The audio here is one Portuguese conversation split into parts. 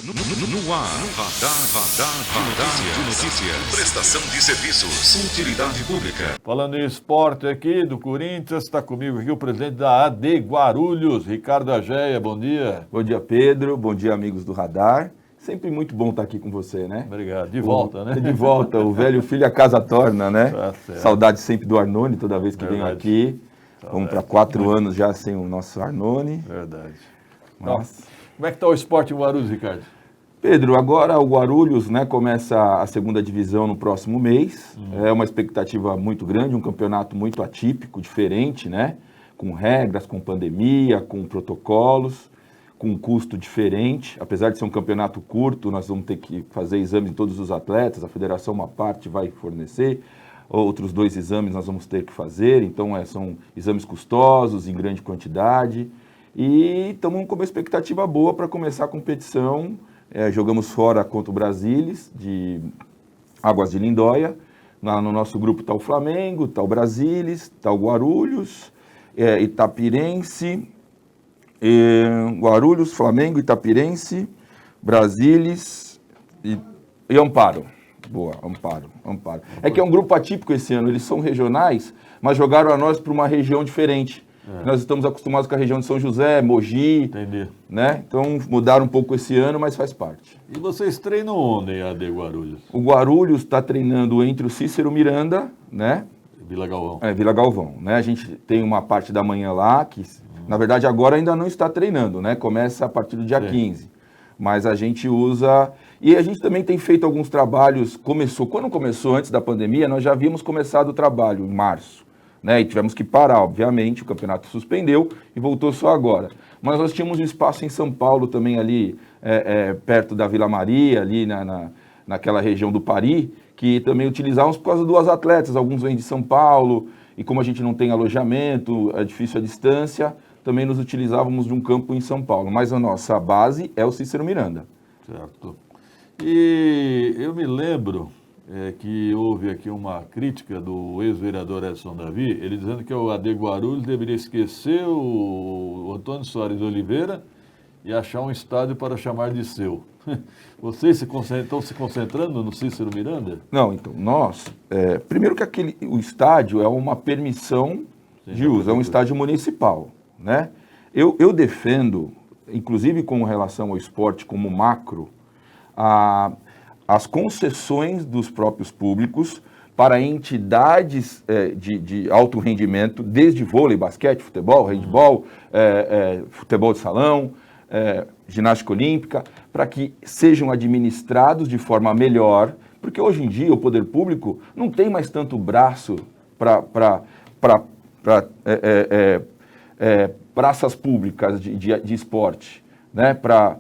No ar, radar de notícias. Prestação de serviços. Utilidade pública. Falando em esporte aqui do Corinthians, está comigo aqui o presidente da AD Guarulhos, Ricardo Agéia. Bom dia. Bom dia, Pedro. Bom dia, amigos do Radar. Sempre muito bom estar aqui com você, né? Obrigado. De volta, né? De volta. O velho filho a casa torna, né? Tá certo. Saudade sempre do Arnone toda vez que venho aqui. Saudade. Vamos para 4 anos já sem o nosso Arnone. Verdade. Mas... Como é que está o esporte em Guarulhos, Ricardo? Pedro, agora o Guarulhos, né, começa a segunda divisão no próximo mês. É uma expectativa muito grande, um campeonato muito atípico, diferente, né? Com regras, com pandemia, com protocolos, com um custo diferente. Apesar de ser um campeonato curto, nós vamos ter que fazer exames em todos os atletas, a federação uma parte vai fornecer, outros 2 exames nós vamos ter que fazer, então são exames custosos, em grande quantidade. E estamos com uma expectativa boa para começar a competição. Jogamos fora contra o Brasilis, de Águas de Lindóia. No nosso grupo está o Flamengo, está o Brasilis, está o Guarulhos, Itapirense, Guarulhos, Flamengo, Itapirense, Brasilis e Amparo. Boa, Amparo. É que é um grupo atípico esse ano, eles são regionais, mas jogaram a nós para uma região diferente. Nós estamos acostumados com a região de São José, Mogi, Entendi. Né? Então mudaram um pouco esse ano, mas faz parte. E vocês treinam onde em AD Guarulhos? O Guarulhos está treinando entre o Cícero Miranda, né? Vila Galvão. Vila Galvão, né? A gente tem uma parte da manhã lá, que na verdade agora ainda não está treinando, né? Começa a partir do dia 15. Mas a gente usa... E a gente também tem feito alguns trabalhos, quando começou antes da pandemia, nós já havíamos começado o trabalho em março. Né, e tivemos que parar, obviamente, o campeonato suspendeu e voltou só agora. Mas nós tínhamos um espaço em São Paulo também ali, perto da Vila Maria, ali naquela região do Pari, que também utilizávamos por causa dos atletas, alguns vêm de São Paulo, e como a gente não tem alojamento, é difícil a distância, também nos utilizávamos de um campo em São Paulo. Mas a nossa base é o Cícero Miranda. Certo. E eu me lembro... que houve aqui uma crítica do ex-vereador Edson Davi, ele dizendo que o AD Guarulhos deveria esquecer o Antônio Soares de Oliveira e achar um estádio para chamar de seu. Vocês estão se concentrando no Cícero Miranda? Não, então, nós... primeiro que o estádio é uma permissão de uso, é um estádio municipal, né? Eu defendo, inclusive com relação ao esporte como macro, as concessões dos próprios públicos para entidades de alto rendimento, desde vôlei, basquete, futebol, handebol, futebol de salão, ginástica olímpica, para que sejam administrados de forma melhor, porque hoje em dia o poder público não tem mais tanto braço para praças públicas de esporte, né? Para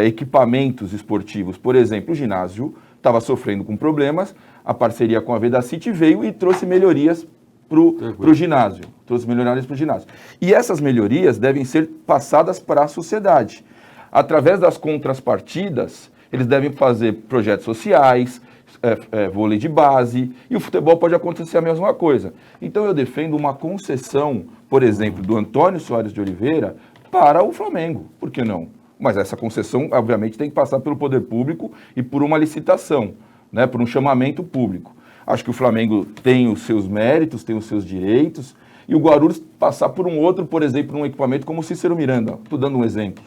equipamentos esportivos. Por exemplo, o ginásio estava sofrendo com problemas, a parceria com a Vedacity veio e trouxe melhorias para o ginásio. E essas melhorias devem ser passadas para a sociedade. Através das contrapartidas, eles devem fazer projetos sociais, vôlei de base, e o futebol pode acontecer a mesma coisa. Então eu defendo uma concessão, por exemplo, do Antônio Soares de Oliveira para o Flamengo. Por que não? Mas essa concessão, obviamente, tem que passar pelo poder público e por uma licitação, né, por um chamamento público. Acho que o Flamengo tem os seus méritos, tem os seus direitos, e o Guarulhos passar por um outro, por exemplo, um equipamento como o Cícero Miranda. Estou dando um exemplo.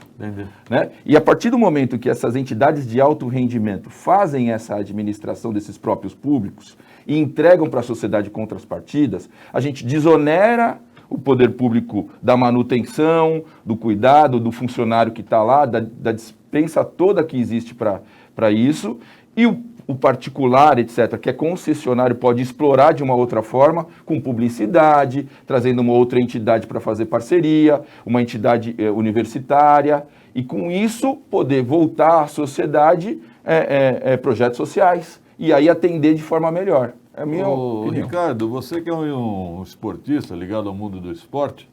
Né? E a partir do momento que essas entidades de alto rendimento fazem essa administração desses próprios públicos e entregam para a sociedade contrapartidas, a gente desonera o poder público da manutenção, do cuidado, do funcionário que está lá, da dispensa toda que existe para isso, e o particular, etc., que é concessionário, pode explorar de uma outra forma, com publicidade, trazendo uma outra entidade para fazer parceria, uma entidade universitária, e com isso poder voltar à sociedade projetos sociais, e aí atender de forma melhor. É a minha opinião. Ricardo, você que é um esportista ligado ao mundo do esporte,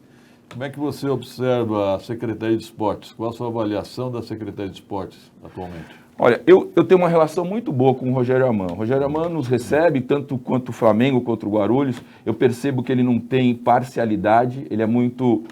como é que você observa a Secretaria de Esportes? Qual a sua avaliação da Secretaria de Esportes atualmente? Olha, eu tenho uma relação muito boa com o Rogério Aman. O Rogério Aman nos recebe, tanto quanto o Flamengo, quanto o Guarulhos. Eu percebo que ele não tem parcialidade, ele é muito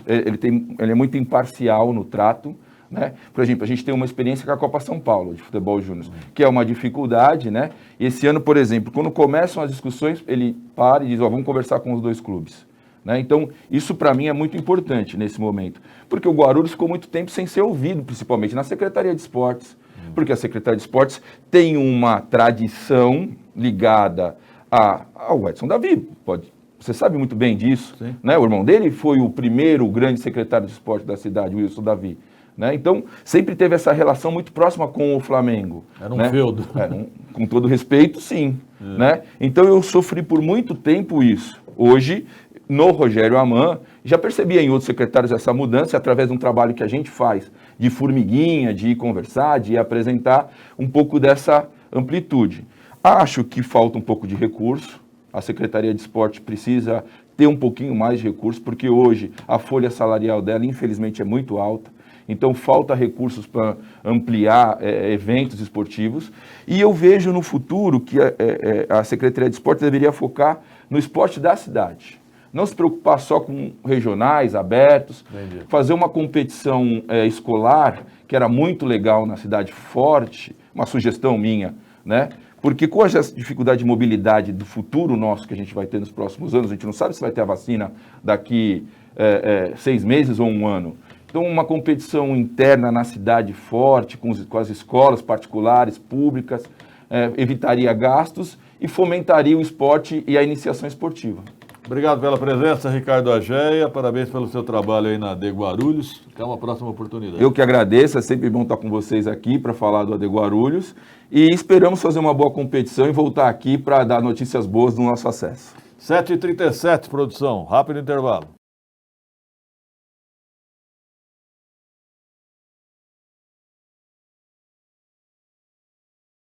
imparcial no trato. né? Por exemplo, a gente tem uma experiência com a Copa São Paulo, de futebol júnior, que é uma dificuldade, né? E esse ano, por exemplo, quando começam as discussões, ele para e diz, vamos conversar com os dois clubes. Né? Então, isso para mim é muito importante nesse momento, porque o Guarulhos ficou muito tempo sem ser ouvido, principalmente na Secretaria de Esportes, porque a Secretaria de Esportes tem uma tradição ligada ao Edson Davi, você sabe muito bem disso, né? O irmão dele foi o primeiro grande secretário de esporte da cidade, o Wilson Davi. Né? Então, sempre teve essa relação muito próxima com o Flamengo. Era um né? feudo. Com todo respeito, sim. Né? Então, eu sofri por muito tempo isso. Hoje, no Rogério Amann, já percebia em outros secretários essa mudança através de um trabalho que a gente faz de formiguinha, de ir conversar, de ir apresentar um pouco dessa amplitude. Acho que falta um pouco de recurso. A Secretaria de Esporte precisa ter um pouquinho mais de recurso, porque hoje a folha salarial dela, infelizmente, é muito alta. Então, falta recursos para ampliar eventos esportivos. E eu vejo no futuro que a Secretaria de Esporte deveria focar no esporte da cidade. Não se preocupar só com regionais abertos, fazer uma competição escolar, que era muito legal na cidade forte, uma sugestão minha, né? Porque com essa dificuldade de mobilidade do futuro nosso que a gente vai ter nos próximos anos, a gente não sabe se vai ter a vacina daqui 6 meses ou 1 ano. Então, uma competição interna na cidade forte, com as escolas particulares, públicas, evitaria gastos e fomentaria o esporte e a iniciação esportiva. Obrigado pela presença, Ricardo Agéia. Parabéns pelo seu trabalho aí na AD Guarulhos. Até uma próxima oportunidade. Eu que agradeço, é sempre bom estar com vocês aqui para falar do AD Guarulhos. E esperamos fazer uma boa competição e voltar aqui para dar notícias boas do nosso acesso. 7h37, produção. Rápido intervalo.